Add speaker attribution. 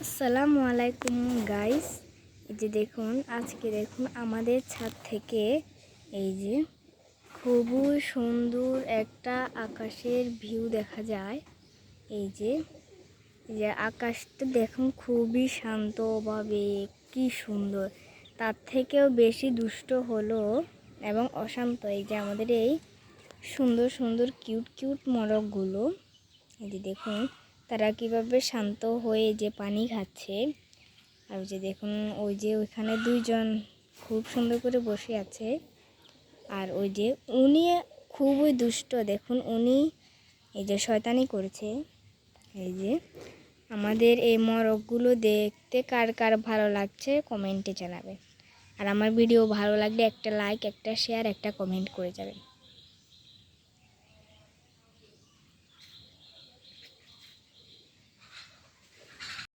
Speaker 1: আসসালামু আলাইকুম গাইস। এই যে দেখুন, আজকে দেখুন আমাদের ছাদ থেকে এই যে খুবই সুন্দর একটা আকাশের ভিউ দেখা যায়। এই যে আকাশটা দেখুন খুবই শান্তভাবে, কি সুন্দর। তার থেকেও বেশি দুষ্ট হলো এবং অশান্ত এই যে আমাদের এই সুন্দর সুন্দর কিউট কিউট মোরগগুলো। এই যে দেখুন তারা কিভাবে শান্ত হয়ে যে পানি খাচ্ছে। আর ওই যে দেখুন, ওই যে ওইখানে দুইজন খুব সুন্দর করে বসে আছে। আর ওই যে উনি খুবই দুষ্ট, দেখুন উনি এই যে শয়তানি করেছে। এই যে আমাদের এই মোরগগুলো দেখতে কার কার ভালো লাগছে কমেন্টে জানাবেন। আর আমার ভিডিও ভালো লাগলে একটা লাইক, একটা শেয়ার, একটা কমেন্ট করে যাবেন।